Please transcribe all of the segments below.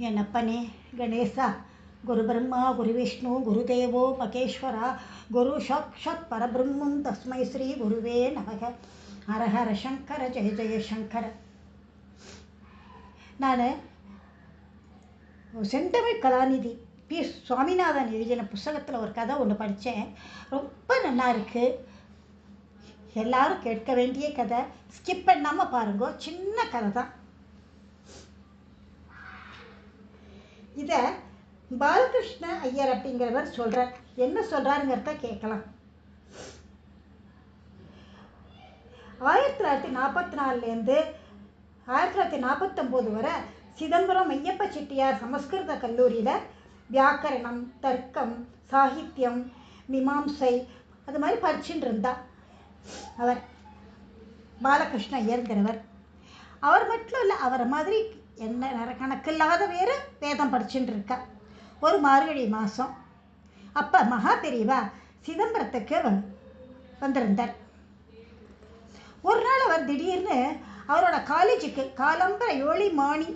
என் அப்பனே கணேசா, குரு பிரம்மா குரு விஷ்ணு குருதேவோ மகேஸ்வரா, குரு சாக்ஷாத் பரபிரம்மம் தஸ்மை ஸ்ரீ குருவே நமக. ஹர ஹர சங்கர ஜெய ஜெய சங்கர. நான் செந்தமிழ் கலாநிதி பி சுவாமிநாதன் எழுதின புஸ்தகத்தில் ஒரு கதை ஒன்று படித்தேன். ரொம்ப நல்லா இருக்குது. எல்லாரும் கேட்க வேண்டிய கதை. ஸ்கிப் பண்ணாமல் பாருங்க. சின்ன கதை தான். இதை பாலகிருஷ்ண ஐயர் அப்படிங்கிறவர் சொல்கிறார். என்ன சொல்கிறாருங்கிறத கேட்கலாம். 1944 1949 வரை சிதம்பரம் ஐயப்ப செட்டியார் சமஸ்கிருத கல்லூரியில் வியாக்கரணம், தர்க்கம், சாகித்யம், மீமாம்சை அது மாதிரி படிச்சுட்டு இருந்தா அவர் பாலகிருஷ்ண ஐயருங்கிறவர். அவர் மட்டும் இல்லை, அவரை மாதிரி என்ன கணக்கில்லாத வேறு வேதம் படிச்சுட்டு இருக்கா. ஒரு மார்கழி மாதம் அப்போ மகா பெரியவா சிதம்பரத்துக்கு வந்திருந்தார். ஒரு நாள் அவர் திடீர்னு அவரோட காலேஜுக்கு காலம்பரை 7 மணி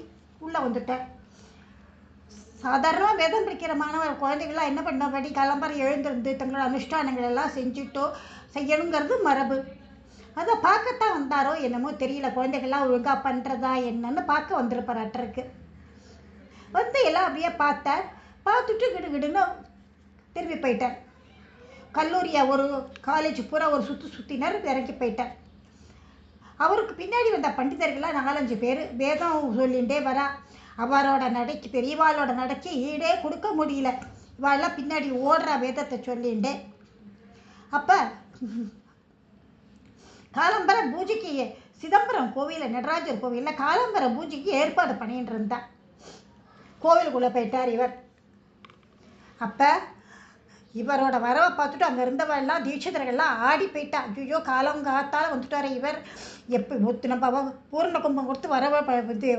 உள்ளே வந்துட்டார். சாதாரணமாக வேதம் படிக்கிற மாணவர் குழந்தைகள்லாம் என்ன பண்ணபடி காலம்பரை எழுந்திருந்து தங்களோட அனுஷ்டானங்கள் எல்லாம் செய்யணுங்கிறது மரபு. அதை பார்க்கத்தான் வந்தாரோ என்னமோ தெரியல. குழந்தைகள்லாம் ஒழுங்காக பண்ணுறதா என்னன்னு பார்க்க வந்திருப்பாராட்டருக்கு. வந்து எல்லாம் அப்படியே பார்த்துட்டு கிடுகிடுன்னு திரும்பி போயிட்டார். கல்லூரியை ஒரு காலேஜ் பூரா ஒரு சுற்றினர், இறங்கி போயிட்டார். அவருக்கு பின்னாடி வந்த பண்டிதர்கள்லாம் 4-5 பேர் வேதம் சொல்லிகிட்டே வரா. அவரோட நடைக்கு, பெரியவாளோட நடைக்கு ஈடே கொடுக்க முடியல. இவாளெல்லாம் பின்னாடி ஓடுற வேதத்தை சொல்லிகிட்டே. அப்போ காலம்பர பூஜைக்கு சிதம்பரம் கோவிலில், நடராஜர் கோவிலில் காலம்பர பூஜைக்கு ஏற்பாடு பண்ணிட்டு இருந்தா. கோவிலுக்குள்ளே போயிட்டார் இவர். அப்போ இவரோட வரவை பார்த்துட்டு அங்கே இருந்தவெல்லாம் தீட்சிதர்கள்லாம் ஆடி போயிட்டா. ஐயோ, காலங்காத்தால் வந்துட்டார் இவர், நம்ம பூர்ண கும்பம் கொடுத்து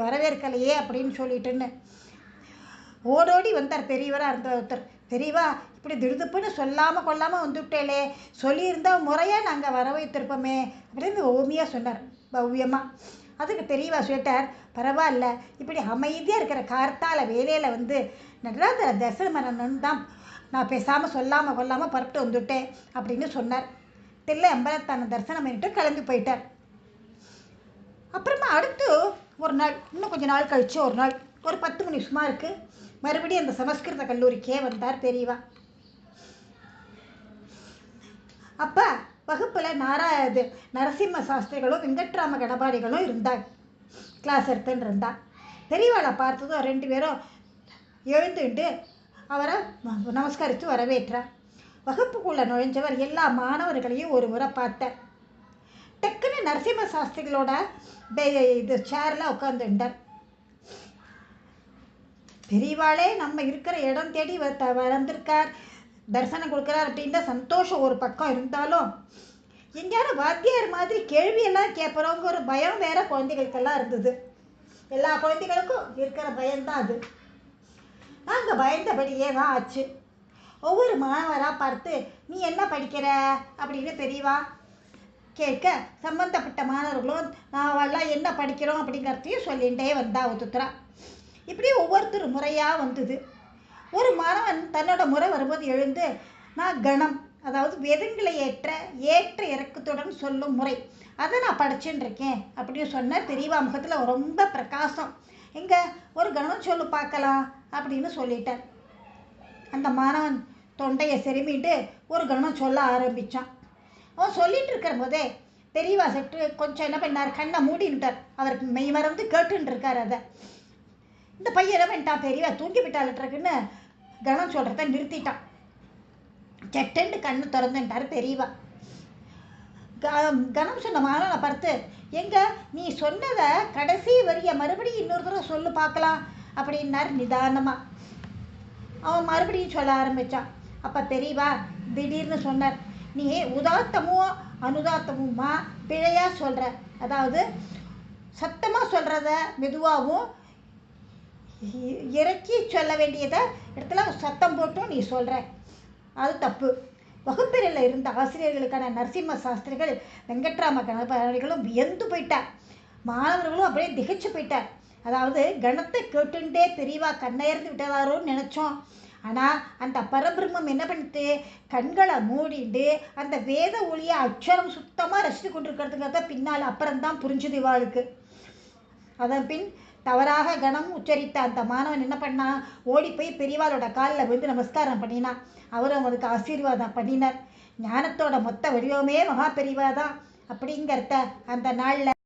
வரவேற்கலையே அப்படின்னு சொல்லிட்டுன்னு ஓடோடி வந்தார். பெரியவராக இருந்த ஒருத்தர். பெரியவா, இப்படி திடுதுப்புன்னு சொல்லாமல் கொள்ளாமல் வந்துவிட்டேலே, சொல்லியிருந்தா முறையாக நாங்கள் வர வைத்திருப்போமே அப்படின்னு ஓமியாக சொன்னார், பவ்யமாக. அதுக்கு பெரியவா சொல்லிட்டார், பரவாயில்ல, இப்படி அமைதியாக இருக்கிற கார்த்தால வேலையில் வந்து நடராஜர தரிசனம் பண்ணணுன்னு தான் நான் பேசாமல் சொல்லாமல் கொள்ளாமல் புறப்பட்டு வந்துவிட்டேன் அப்படின்னு சொன்னார். தில்லை அம்பலத்தான தரிசனம் பண்ணிட்டு கிளம்பி போயிட்டார். அப்புறமா அடுத்து ஒரு நாள், இன்னும் கொஞ்சம் நாள் கழித்து ஒரு நாள் ஒரு 10 மணி சுமாருக்கு மறுபடியும் அந்த சமஸ்கிருத கல்லூரிக்கே வந்தார் பெரியவா. அப்போ வகுப்பில் நரசிம்ம சாஸ்திரிகளும் வெங்கட்ராம கடபாடிகளும் இருந்தார். கிளாஸ் எடுத்துன்னு இருந்தா. பெரியவாளை பார்த்ததும் 2 பேரும் எழுந்துட்டு அவரை நமஸ்கரித்து வரவேற்றார். வகுப்புக்குள்ளே நுழைஞ்சவர் எல்லா மாணவர்களையும் ஒரு முறை பார்த்தார். டக்குன்னு நரசிம்ம சாஸ்திரிகளோட சேரில் உட்காந்துட்டார். பெரியவாளே நம்ம இருக்கிற இடம் தேடி வந்திருக்கார், தரிசனம் கொடுக்குறார் அப்படின்ற சந்தோஷம் ஒரு பக்கம் இருந்தாலும், எங்கேயாரும் வாத்தியார் மாதிரி கேள்வியெல்லாம் கேட்பறவங்க ஒரு பயம் வேற குழந்தைகளுக்கெல்லாம் இருந்தது. எல்லா குழந்தைகளுக்கும் இருக்கிற பயம்தான் அது. நாங்கள் பயந்தபடியே தான் ஆச்சு. ஒவ்வொரு மாணவராக பார்த்து, நீ என்ன படிக்கிற அப்படின்னு பெரியவா கேட்க, சம்பந்தப்பட்ட மாணவர்களும் நாவெல்லாம் என்ன படிக்கிறோம் அப்படிங்கிறதையும் சொல்லிகிட்டே வந்தா ஒத்துத்துறா. இப்படி ஒவ்வொருத்தர் முறையாக வந்தது. ஒரு மாணவன் தன்னோட முறை வரும்போது எழுந்து, நான் கணம், அதாவது வேதங்களை ஏற்ற இறக்கத்துடன் சொல்லும் முறை, அதை நான் படிச்சுட்டு இருக்கேன் அப்படின்னு சொன்னார். பெரியவா முகத்தில் ரொம்ப பிரகாசம். எங்கே ஒரு கணம் சொல்லு பார்க்கலாம் அப்படின்னு சொல்லிட்டார். அந்த மாணவன் தொண்டையை செருமிட்டு ஒரு கணம் சொல்ல ஆரம்பித்தான். அவன் சொல்லிட்டு இருக்கிற போதே பெரியவா சற்று கொஞ்சம் என்ன பண்ணார், கண்ணை மூடிட்டார். அவருக்கு மெய் மறந்து கேட்டுன்னு இருக்கார். அதை இந்த பையன் என்ன பண்ணிட்டான், பெரியவா தூங்கி விட்டாலுக்குன்னு கணம் சொல்கிறத நிறுத்திட்டான். சட்டென்று கண்ணு திறந்துட்டார் பெரியவா. கணம் சொன்ன மாணவனை பார்த்து, எங்க நீ சொன்னதை கடைசி வரிய மறுபடியும் இன்னொரு தடவை சொல்லு பார்க்கலாம் அப்படின்னார் நிதானமாக. அவன் மறுபடியும் சொல்ல ஆரம்பித்தான். அப்போ பெரியவா திடீர்னு சொன்னார், நீ உதாத்தமும் அனுதாத்தமுமா பிழையாக சொல்கிற, அதாவது சத்தமாக சொல்கிறத மெதுவாகவும் இறக்கி சொல்ல வேண்டியதை இடத்துல சத்தம் போட்டும் நீ சொல்கிற, அது தப்பு. வகுப்பறையில் இருந்த ஆசிரியர்களுக்கான நரசிம்ம சாஸ்திரிகள் வெங்கட்ராம கணபாடிகளும் வியந்து போயிட்டார். மாணவர்களும் அப்படியே திகைச்சு போயிட்டார். அதாவது கணத்தை கேட்டுண்டே பெரியவா கண்ணயர்ந்து விட்டதாரோன்னு நினச்சோம். ஆனால் அந்த பரபிரம்மம் என்ன பண்ணிட்டு கண்களை மூடிண்டு அந்த வேத ஒளியை அக்ஷரம் சுத்தமாக ரசித்து கொண்டிருக்கிறதுங்கிறத பின்னால் அப்புறம்தான் புரிஞ்சுது இவாளுக்கு. அதன் பின் தவறாக கணம் உச்சரித்த அந்த மாணவன் என்ன பண்ணான், ஓடி போய் பெரியவாளோட காலில் விழுந்து நமஸ்காரம் பண்ணினான். அவரும் அவனுக்கு ஆசீர்வாதம் பண்ணினார். ஞானத்தோட மொத்த வடிவமே மகா பெரியவா தான் அப்படிங்கிறத அந்த நாளில்